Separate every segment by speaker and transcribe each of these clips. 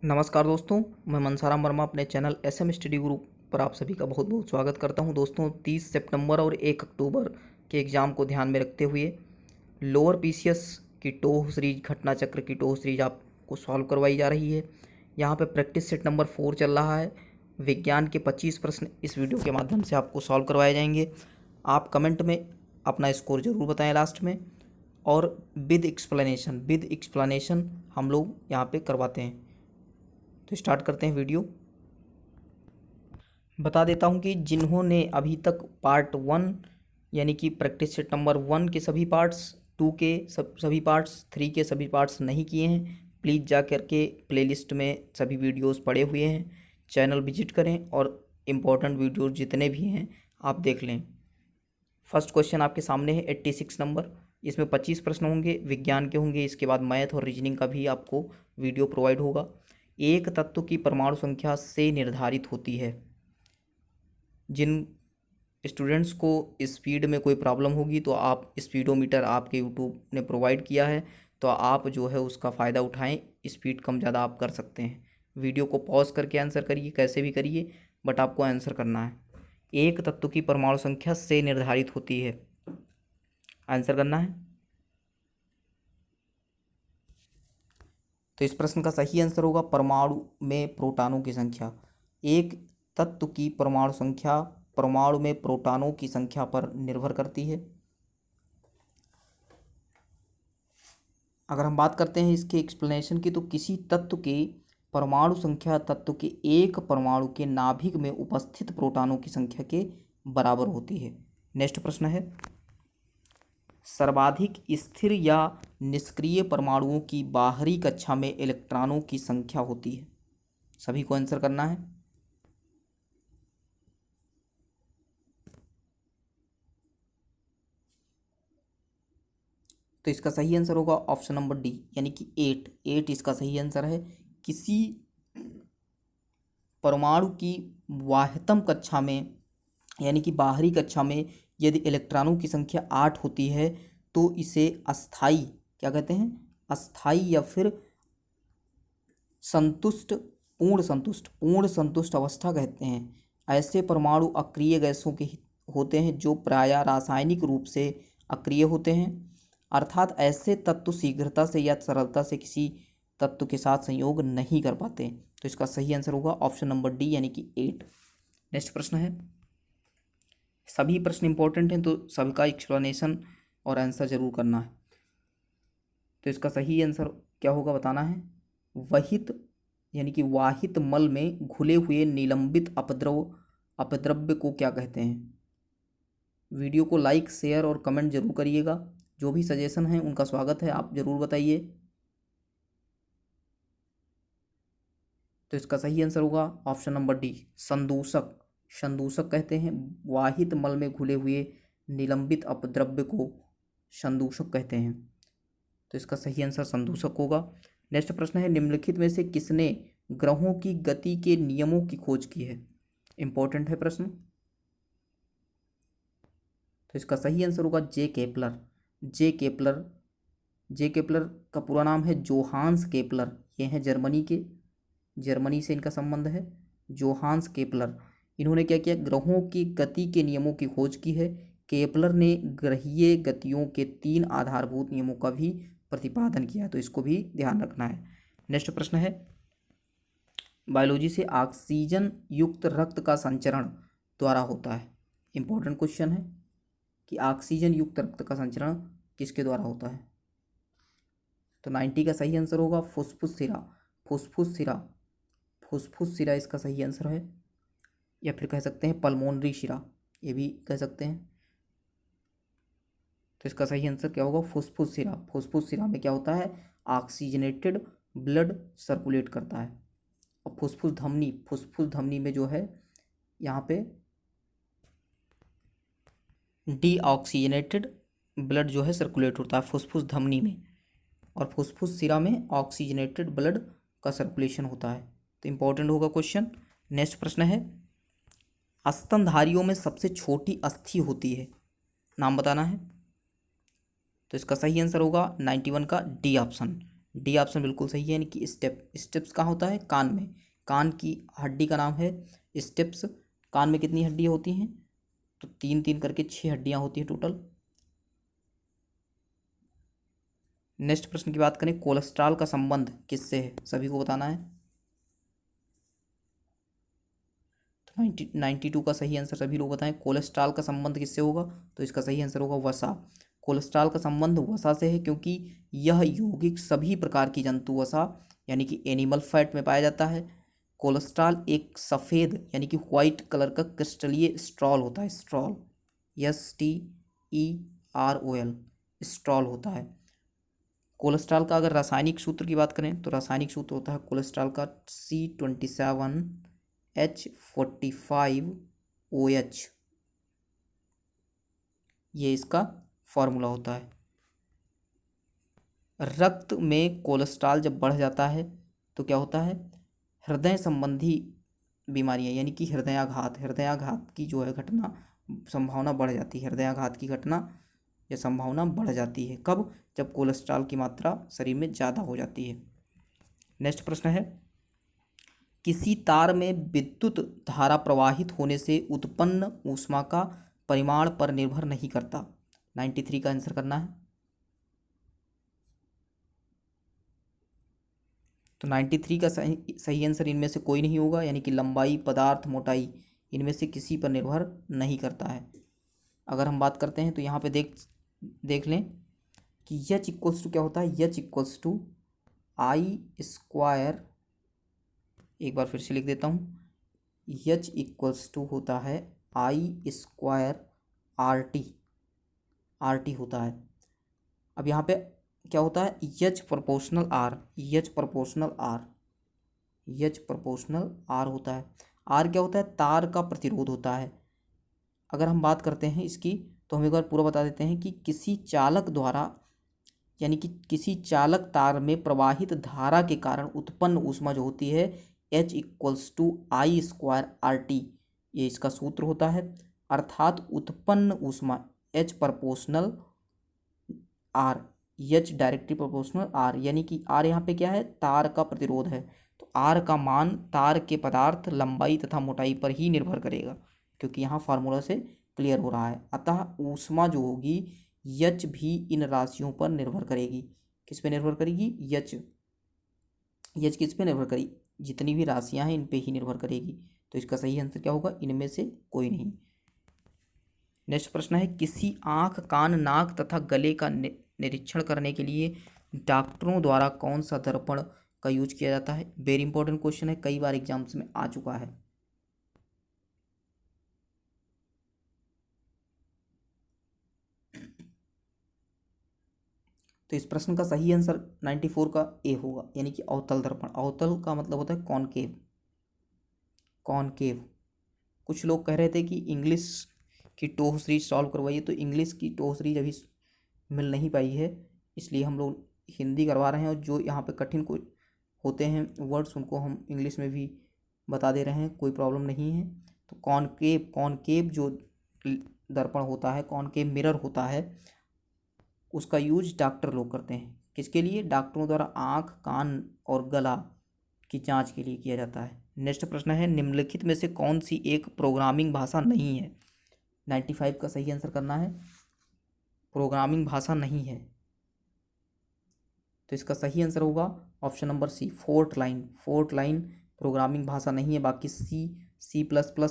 Speaker 1: नमस्कार दोस्तों, मैं मनसाराम वर्मा अपने चैनल एसएम स्टडी ग्रुप पर आप सभी का बहुत बहुत स्वागत करता हूं। दोस्तों 30 सितंबर और 1 अक्टूबर के एग्ज़ाम को ध्यान में रखते हुए लोअर पीसीएस की टोह सीरीज, घटना चक्र की टोह सीरीज आपको सॉल्व करवाई जा रही है। यहां पे प्रैक्टिस सेट नंबर 4 चल रहा है। विज्ञान के 25 प्रश्न इस वीडियो के माध्यम से आपको सॉल्व करवाए जाएंगे। आप कमेंट में अपना स्कोर ज़रूर बताएँ लास्ट में, और विद एक्सप्लेनेशन हम लोग यहाँ पे करवाते हैं। तो स्टार्ट करते हैं वीडियो। बता देता हूं कि जिन्होंने अभी तक पार्ट 1 यानी कि प्रैक्टिस सेट नंबर 1 के सभी पार्ट्स, 2 के सभी पार्ट्स, 3 के सभी पार्ट्स नहीं किए हैं, प्लीज़ जा करके प्लेलिस्ट में सभी वीडियोस पड़े हुए हैं, चैनल विजिट करें और इम्पोर्टेंट वीडियोस जितने भी हैं आप देख लें। फर्स्ट क्वेश्चन आपके सामने है 86 नंबर। इसमें 25 प्रश्न होंगे, विज्ञान के होंगे। इसके बाद मैथ और रीजनिंग का भी आपको वीडियो प्रोवाइड होगा। एक तत्व की परमाणु संख्या से निर्धारित होती है। जिन स्टूडेंट्स को स्पीड में कोई प्रॉब्लम होगी तो आप स्पीडोमीटर आपके यूट्यूब ने प्रोवाइड किया है, तो आप जो है उसका फ़ायदा उठाएं। स्पीड कम ज़्यादा आप कर सकते हैं। वीडियो को पॉज करके आंसर करिए, कैसे भी करिए, बट आपको आंसर करना है। एक तत्व की परमाणु संख्या से निर्धारित होती है, आंसर करना है। तो इस प्रश्न का सही आंसर होगा परमाणु में प्रोटॉनों की संख्या। एक तत्व की परमाणु संख्या परमाणु में प्रोटॉनों की संख्या पर निर्भर करती है। अगर हम बात करते हैं इसके एक्सप्लेनेशन की, तो किसी तत्व के परमाणु संख्या तत्व के एक परमाणु के नाभिक में उपस्थित प्रोटॉनों की संख्या के बराबर होती है। नेक्स्ट प्रश्न है, सर्वाधिक स्थिर या निष्क्रिय परमाणुओं की बाहरी कक्षा में इलेक्ट्रॉनों की संख्या होती है। सभी को आंसर करना है। तो इसका सही आंसर होगा ऑप्शन नंबर डी, यानी कि 8 इसका सही आंसर है। किसी परमाणु की बाह्यतम कक्षा में यानी कि बाहरी कक्षा में यदि इलेक्ट्रॉनों की संख्या 8 होती है तो इसे अस्थाई क्या कहते हैं, अस्थाई या फिर संतुष्ट पूर्ण संतुष्ट अवस्था कहते हैं। ऐसे परमाणु अक्रिय गैसों के होते हैं जो प्रायः रासायनिक रूप से अक्रिय होते हैं, अर्थात ऐसे तत्व शीघ्रता से या सरलता से किसी तत्व के साथ संयोग नहीं कर पाते। तो इसका सही आंसर होगा ऑप्शन नंबर डी, यानी कि 8। नेक्स्ट प्रश्न है, सभी प्रश्न इंपॉर्टेंट हैं तो सबका एक्सप्लेनेशन और आंसर जरूर करना है। तो इसका सही आंसर क्या होगा बताना है। वहित यानी कि वाहित मल में घुले हुए निलंबित अपद्रव्य को क्या कहते हैं। वीडियो को लाइक, शेयर और कमेंट जरूर करिएगा। जो भी सजेशन है उनका स्वागत है, आप जरूर बताइए। तो इसका सही आंसर होगा ऑप्शन नंबर डी, संदूषक। संदूषक कहते हैं, वाहित मल में घुले हुए निलंबित अपद्रव्य को संदूषक कहते हैं। तो इसका सही आंसर संदूषक होगा। नेक्स्ट प्रश्न है, निम्नलिखित में से किसने ग्रहों की गति के नियमों की खोज की है। इंपॉर्टेंट है प्रश्न। तो इसका सही आंसर होगा जे केपलर। जे केपलर का पूरा नाम है जोहान्स केपलर। ये हैं जर्मनी से इनका संबंध है, जोहान्स केपलर। इन्होंने क्या किया, ग्रहों की गति के नियमों की खोज की है। केपलर ने ग्रहीय गतियों के 3 आधारभूत नियमों का भी प्रतिपादन किया, तो इसको भी ध्यान रखना है। नेक्स्ट प्रश्न है, बायोलॉजी से ऑक्सीजन युक्त रक्त का संचरण द्वारा होता है। इंपॉर्टेंट क्वेश्चन है कि ऑक्सीजन युक्त रक्त का संचरण किसके द्वारा होता है। तो 90 का सही आंसर होगा फुफ्फुस सिरा इसका सही आंसर है, या फिर कह सकते हैं पल्मोनरी शिरा, ये भी कह सकते हैं। तो इसका सही आंसर क्या होगा, फुफ्फुस सिरा में क्या होता है, ऑक्सीजनेटेड ब्लड सर्कुलेट करता है। और फुफ्फुस धमनी में जो है यहाँ पे डीऑक्सीजनेटेड ब्लड जो है सर्कुलेट होता है फुफ्फुस धमनी में, और फुफ्फुस सिरा में ऑक्सीजनेटेड ब्लड का सर्कुलेशन होता है। तो इंपॉर्टेंट होगा क्वेश्चन। नेक्स्ट प्रश्न है, स्तनधारियों में सबसे छोटी अस्थि होती है, नाम बताना है। तो इसका सही आंसर होगा 91 का डी ऑप्शन। डी ऑप्शन बिल्कुल सही है, यानी कि स्टेप्स कहाँ होता है? कान में। कान की हड्डी का नाम है स्टेप्स। कान में कितनी हड्डियाँ होती हैं? तो 3 3 करके 6 हड्डियाँ होती हैं टोटल। नेक्स्ट प्रश्न की बात करें, कोलेस्ट्रॉल का संबंध किससे है? सभी को बताना है। 92 का सही आंसर सभी लोग बताएं। कोलेस्ट्रॉल का संबंध किससे होगा? तो इसका सही आंसर होगा वसा। कोलेस्ट्रॉल का संबंध वसा से है, क्योंकि यह यौगिक सभी प्रकार की जंतु वसा यानी कि एनिमल फैट में पाया जाता है। कोलेस्ट्रॉल एक सफ़ेद यानी कि वाइट कलर का क्रिस्टलीय स्ट्रॉल होता है। स्ट्रॉल, STEROL, स्ट्रॉल होता है। कोलेस्ट्रॉल का अगर रासायनिक सूत्र की बात करें तो रासायनिक सूत्र होता है कोलेस्ट्रॉल का C27H45OH, ये इसका फॉर्मूला होता है। रक्त में कोलेस्ट्रॉल जब बढ़ जाता है तो क्या होता है? हृदय संबंधी बीमारियां यानी कि हृदयाघात की जो है घटना संभावना बढ़ जाती है। हृदयाघात की घटना या संभावना बढ़ जाती है। कब? जब कोलेस्ट्रॉल की मात्रा शरीर में ज़्यादा हो जाती है। नेक्स्ट प्रश्न है, किसी तार में विद्युत धारा प्रवाहित होने से उत्पन्न ऊष्मा का परिमाण पर निर्भर नहीं करता। 93 का आंसर करना है। तो 93 का सही आंसर इनमें से कोई नहीं होगा, यानी कि लंबाई, पदार्थ, मोटाई, इनमें से किसी पर निर्भर नहीं करता है। अगर हम बात करते हैं तो यहाँ पे देख लें कि H इक्वल्स टू क्या होता है? H equals to I square, एक बार फिर से लिख देता हूँ, H इक्वल्स टू होता है आई स्क्वायर RT होता है। अब यहाँ पे क्या होता है? H प्रोपोर्शनल R होता है। R क्या होता है? तार का प्रतिरोध होता है। अगर हम बात करते हैं इसकी तो हम एक बार पूरा बता देते हैं कि किसी चालक द्वारा यानी कि किसी चालक तार में प्रवाहित धारा के कारण उत्पन्न ऊष्मा जो होती है H equals to I square RT, ये इसका सूत्र होता है। अर्थात उत्पन्न ऊष्मा H proportional R, H directly proportional R, यानी कि R यहाँ पे क्या है? तार का प्रतिरोध है। तो R का मान तार के पदार्थ, लंबाई तथा मोटाई पर ही निर्भर करेगा, क्योंकि यहाँ फार्मूला से क्लियर हो रहा है। अतः ऊष्मा जो होगी H भी इन राशियों पर निर्भर करेगी। किस पे निर्भर करेगी? H किस पे निर्भर करेगी? जितनी भी राशियाँ हैं इन पे ही निर्भर करेगी। तो इसका सही आंसर क्या होगा? इनमें से कोई नहीं। नेक्स्ट प्रश्न है, किसी आँख, कान, नाक तथा गले का निरीक्षण करने के लिए डॉक्टरों द्वारा कौन सा दर्पण का यूज किया जाता है? वेरी इंपॉर्टेंट क्वेश्चन है, कई बार एग्जाम्स में आ चुका है। तो इस प्रश्न का सही आंसर 94 का ए होगा, यानी कि अवतल दर्पण। अवतल का मतलब होता है कॉनकेव। कुछ लोग कह रहे थे कि इंग्लिश की टोह सीरीज सॉल्व करवाइए, तो इंग्लिश की टोह सीरीज अभी मिल नहीं पाई है, इसलिए हम लोग हिंदी करवा रहे हैं। और जो यहाँ पे कठिन कोई होते हैं वर्ड्स उनको हम इंग्लिश में भी बता दे रहे हैं, कोई प्रॉब्लम नहीं है। तो कॉनकेव जो दर्पण होता है, कॉनकेव मिरर होता है, उसका यूज डॉक्टर लोग करते हैं। किसके लिए? डॉक्टरों द्वारा आँख, कान और गला की जांच के लिए किया जाता है। नेक्स्ट प्रश्न है, निम्नलिखित में से कौन सी एक प्रोग्रामिंग भाषा नहीं है? 95 का सही आंसर करना है। प्रोग्रामिंग भाषा नहीं है, तो इसका सही आंसर होगा option number C, FORTRAN programming भाषा नहीं है। बाकी C++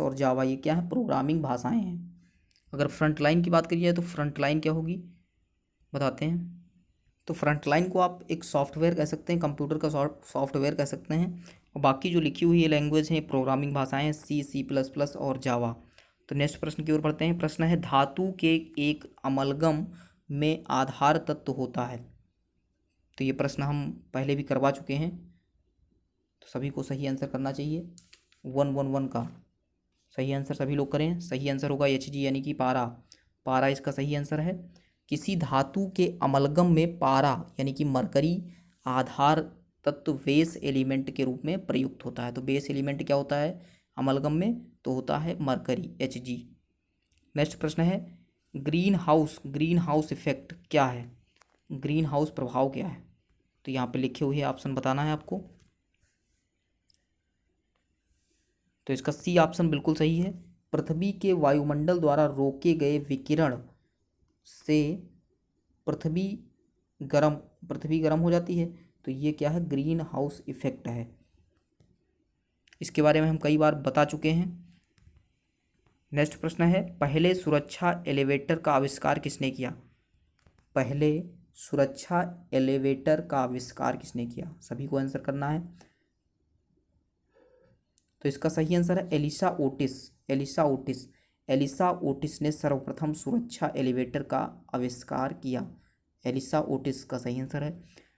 Speaker 1: और जावा ये क्या है? प्रोग्रामिंग भाषाएं हैं। अगर फ्रंट लाइन की बात करी जाए तो फ्रंट लाइन क्या होगी बताते हैं। तो फ्रंट लाइन को आप एक सॉफ्टवेयर कह सकते हैं, कंप्यूटर का सॉफ्टवेयर कह सकते हैं। और बाकी जो लिखी हुई है लैंग्वेज है प्रोग्रामिंग भाषाएं हैं, C++ और जावा। तो नेक्स्ट प्रश्न की ओर बढ़ते हैं। प्रश्न है, धातु के एक अमलगम में आधार तत्व होता है। तो ये प्रश्न हम पहले भी करवा चुके हैं, तो सभी को सही आंसर करना चाहिए। 111 का सही आंसर सभी लोग करें। सही आंसर होगा Hg, यानी कि पारा इसका सही आंसर है। किसी धातु के अमलगम में पारा यानी कि मरकरी आधार तत्व बेस एलिमेंट के रूप में प्रयुक्त होता है। तो बेस एलिमेंट क्या होता है अमलगम में? तो होता है मरकरी, Hg। नेक्स्ट प्रश्न है, ग्रीन हाउस इफेक्ट क्या है? ग्रीन हाउस प्रभाव क्या है? तो यहाँ पे लिखे हुए ऑप्शन बताना है आपको। तो इसका सी ऑप्शन बिल्कुल सही है। पृथ्वी के वायुमंडल द्वारा रोके गए विकिरण से पृथ्वी गर्म पृथ्वी गर्म हो जाती है। तो ये क्या है, ग्रीन हाउस इफेक्ट है। इसके बारे में हम कई बार बता चुके हैं। नेक्स्ट प्रश्न है, पहले सुरक्षा एलिवेटर का आविष्कार किसने किया? पहले सुरक्षा एलिवेटर का आविष्कार किसने किया? सभी को आंसर करना है। तो इसका सही आंसर है Elisha Otis. Elisha Otis Elisha Otis ने सर्वप्रथम सुरक्षा एलिवेटर का आविष्कार किया। एलिसा ओटिस का सही आंसर है।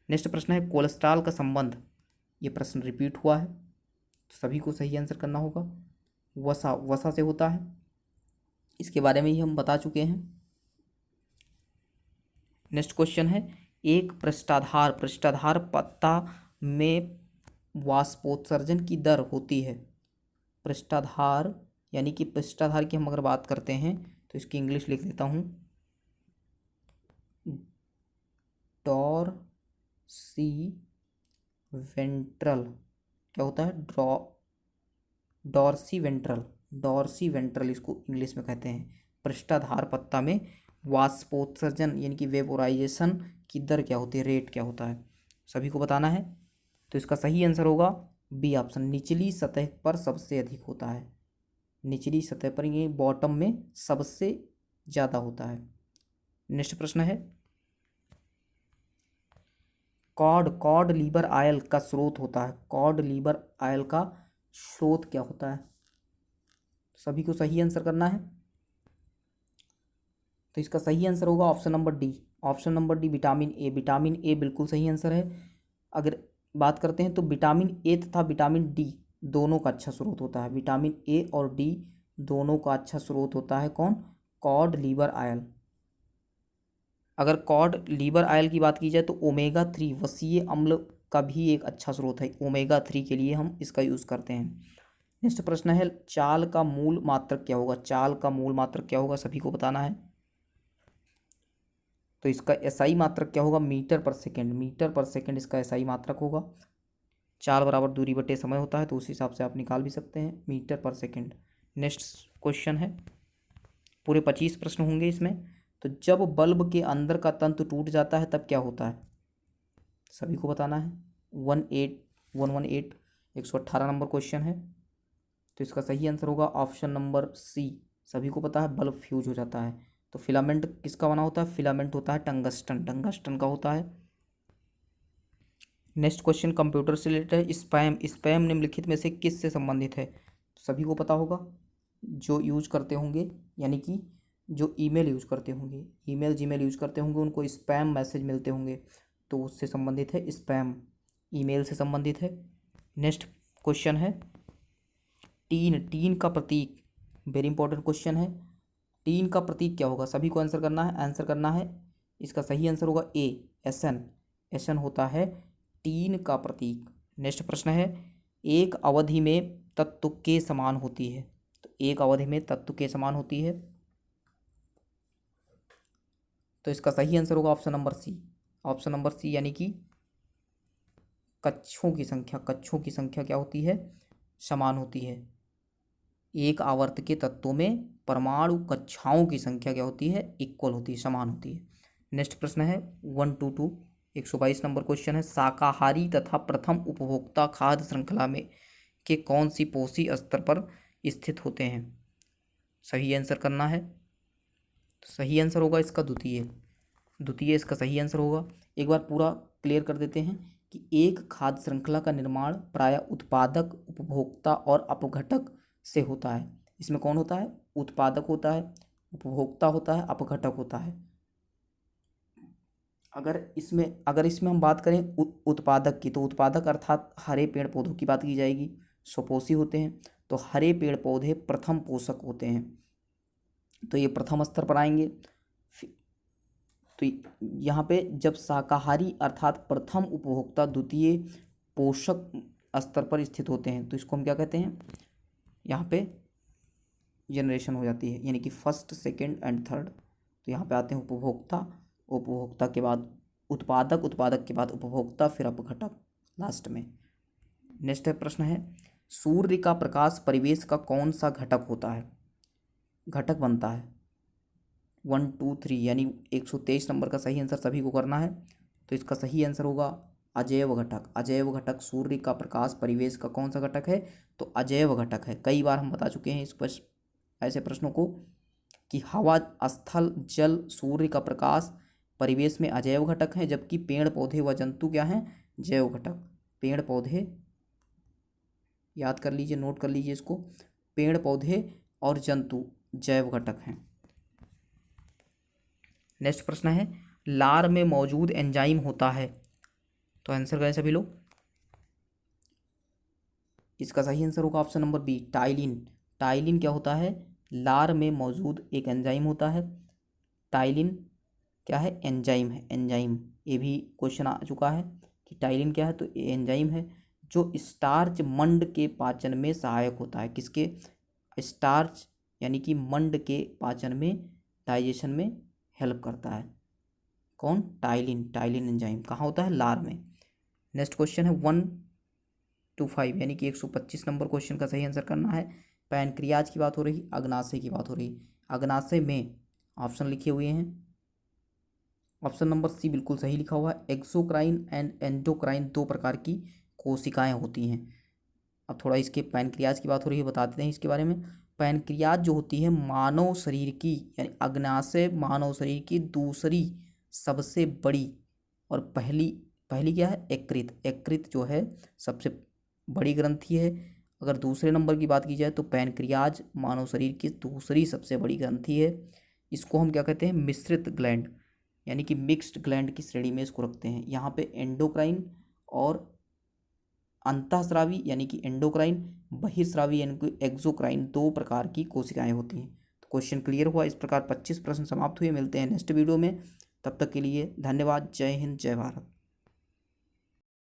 Speaker 1: नेक्स्ट प्रश्न है, कोलेस्ट्रॉल का संबंध, ये प्रश्न रिपीट हुआ है तो सभी को सही आंसर करना होगा। वसा वसा से होता है, इसके बारे में ही हम बता चुके हैं। नेक्स्ट क्वेश्चन है, एक पृष्ठाधार पत्ता में वाष्पोत्सर्जन की दर होती है। पृष्ठाधार यानी कि पृष्ठाधार की हम अगर बात करते हैं तो इसकी इंग्लिश लिख देता हूँ, डॉर्सी वेंट्रल। क्या होता है? डॉर्सी वेंट्रल इसको इंग्लिश में कहते हैं। पृष्ठाधार पत्ता में वाष्पोत्सर्जन यानी कि वेपोराइजेशन की दर क्या होती है, रेट क्या होता है, सभी को बताना है। तो इसका सही आंसर होगा बी ऑप्शन, निचली सतह पर सबसे अधिक होता है। निचली सतह पर, ये बॉटम में सबसे ज़्यादा होता है। नेक्स्ट प्रश्न है, कॉड लीवर ऑयल का स्रोत होता है। कॉड लीवर ऑयल का स्रोत क्या होता है? सभी को सही आंसर करना है। तो इसका सही आंसर होगा option number D. Option number D, vitamin A. Vitamin A बिल्कुल सही आंसर है। अगर बात करते हैं तो विटामिन ए तथा विटामिन डी दोनों का अच्छा स्रोत होता है। विटामिन ए और डी दोनों का अच्छा स्रोत होता है कौन? Cod liver oil. अगर कॉड लीवर ऑयल की बात की जाए तो ओमेगा 3 वसीय अम्ल का भी एक अच्छा स्रोत है। ओमेगा 3 के लिए हम इसका यूज़ करते हैं। नेक्स्ट प्रश्न है, चाल का मूल मात्रक क्या होगा? चाल का मूल मात्रक क्या होगा, सभी को बताना है। तो इसका एसआई मात्रक क्या होगा? मीटर पर सेकेंड। मीटर पर सेकेंड इसका एसआई मात्रक होगा। चाल बराबर दूरी बटे समय होता है, तो उस हिसाब से आप निकाल भी सकते हैं, मीटर पर सेकेंड। नेक्स्ट क्वेश्चन है, पूरे 25 प्रश्न होंगे इसमें। तो जब बल्ब के अंदर का तंतु टूट जाता है तब क्या होता है, सभी को बताना है। 118 118 नंबर क्वेश्चन है। तो इसका सही आंसर होगा ऑप्शन नंबर सी। सभी को पता है बल्ब फ्यूज हो जाता है। तो फिलामेंट किसका बना होता है? फिलामेंट होता है टंगस्टन का होता है। नेक्स्ट क्वेश्चन कंप्यूटर से रिलेटेड है। स्पैम निम्नलिखित में से किस से संबंधित है? सभी को पता होगा, जो यूज करते होंगे यानी कि जो ईमेल यूज करते होंगे, ईमेल जीमेल यूज करते होंगे, उनको स्पैम मैसेज मिलते होंगे, तो उससे संबंधित है। स्पैम ईमेल से संबंधित है। नेक्स्ट क्वेश्चन है, टीन का प्रतीक, वेरी इंपॉर्टेंट क्वेश्चन है। टीन का प्रतीक क्या होगा, सभी को आंसर करना है। इसका सही आंसर होगा ए, एसन होता है टीन का प्रतीक। नेक्स्ट प्रश्न है, एक अवधि में तत्व के समान होती है। तो एक अवधि में तत्व के समान होती है, तो इसका सही आंसर होगा option number C. Option number C यानी कि कक्षों की संख्या क्या होती है? समान होती है। एक आवर्त के तत्वों में परमाणु कक्षाओं की संख्या क्या होती है? इक्वल होती है, समान होती है। नेक्स्ट प्रश्न है 122 नंबर क्वेश्चन है, शाकाहारी तथा प्रथम उपभोक्ता खाद्य श्रृंखला में के कौन सी पोषी स्तर पर स्थित होते हैं? सही आंसर करना है। सही आंसर होगा इसका द्वितीय इसका सही आंसर होगा। एक बार पूरा क्लियर कर देते हैं कि एक खाद्य श्रृंखला का निर्माण प्रायः उत्पादक, उपभोक्ता और अपघटक से होता है। इसमें कौन होता है? उत्पादक होता है, उपभोक्ता होता है, अपघटक होता है। अगर इसमें हम बात करें उत्पादक की, तो उत्पादक अर्थात हरे पेड़ पौधों की बात की जाएगी, स्वपोषी होते हैं। तो हरे पेड़ पौधे प्रथम पोषक होते हैं, तो ये प्रथम स्तर पर आएंगे। तो यहाँ पे जब शाकाहारी अर्थात प्रथम उपभोक्ता द्वितीय पोषक स्तर पर स्थित होते हैं, तो इसको हम क्या कहते हैं? यहाँ पे जनरेशन हो जाती है, यानी कि फर्स्ट, सेकंड एंड थर्ड। तो यहाँ पे आते हैं उपभोक्ता, उपभोक्ता के बाद उत्पादक, उत्पादक के बाद उपभोक्ता, फिर अपघटक लास्ट में। नेक्स्ट प्रश्न है, सूर्य का प्रकाश परिवेश का कौन सा घटक होता है, घटक बनता है? 1 2 3 यानी 123 नंबर का सही आंसर सभी को करना है। तो इसका सही आंसर होगा अजैव घटक। अजैव घटक सूर्य का प्रकाश परिवेश का कौन सा घटक है? तो अजैव घटक है। कई बार हम बता चुके हैं इस ऐसे प्रश्नों को कि हवा, स्थल, जल, सूर्य का प्रकाश परिवेश में अजैव घटक हैं, जबकि पेड़ पौधे व जंतु क्या हैं? जैव घटक। पेड़ पौधे याद कर लीजिए, नोट कर लीजिए इसको, पेड़ पौधे और जंतु जैव घटक हैं। नेक्स्ट प्रश्न है, लार में मौजूद एंजाइम होता है? तो आंसर करें सभी लोग। इसका सही आंसर होगा option number B, ptyalin. Ptyalin क्या होता है? लार में मौजूद एक एंजाइम होता है। टाइलिन क्या है? एंजाइम है, एंजाइम। ये भी क्वेश्चन आ चुका है कि टाइलिन क्या है, तो ये एंजाइम है जो स्टार्च मंड के पाचन में सहायक होता है। किसके? स्टार्च यानी कि मंड के पाचन में, डाइजेशन में हेल्प करता है। कौन? टाइलिन। टाइलिन एंजाइम कहाँ होता है? लार में। नेक्स्ट क्वेश्चन है 1 to 5 यानी कि 125 नंबर क्वेश्चन का सही आंसर करना है। पैनक्रियाज की बात हो रही, अग्नाशय की बात हो रही। अग्नाशय में ऑप्शन लिखे हुए हैं, ऑप्शन नंबर सी बिल्कुल सही लिखा हुआ है। एक्सोक्राइन एंड एंडोक्राइन दो प्रकार की कोशिकाएं होती हैं। अब थोड़ा इसके पैनक्रियाज की बात हो रही है, बता देते हैं इसके बारे में। पैनक्रियाज जो होती है मानव शरीर की, यानी अग्नाशय मानव शरीर की दूसरी सबसे बड़ी और पहली पहली क्या है? यकृत। यकृत जो है सबसे बड़ी ग्रंथि है। अगर दूसरे नंबर की बात की जाए तो पैनक्रियाज मानव शरीर की दूसरी सबसे बड़ी ग्रंथि है। इसको हम क्या कहते हैं? मिश्रित ग्लैंड यानी कि मिक्स्ड ग्लैंड की श्रेणी में इसको रखते हैं। यहाँ पे एंडोक्राइन और अंतःस्रावी यानी कि एंडोक्राइन, बहिर्स्रावी यानी कि एक्सोक्राइन दो प्रकार की कोशिकाएं होती हैं। तो क्वेश्चन क्लियर हुआ। इस प्रकार 25 प्रश्न समाप्त हुए। मिलते हैं नेक्स्ट वीडियो में, तब तक के लिए धन्यवाद। जय हिंद, जय भारत।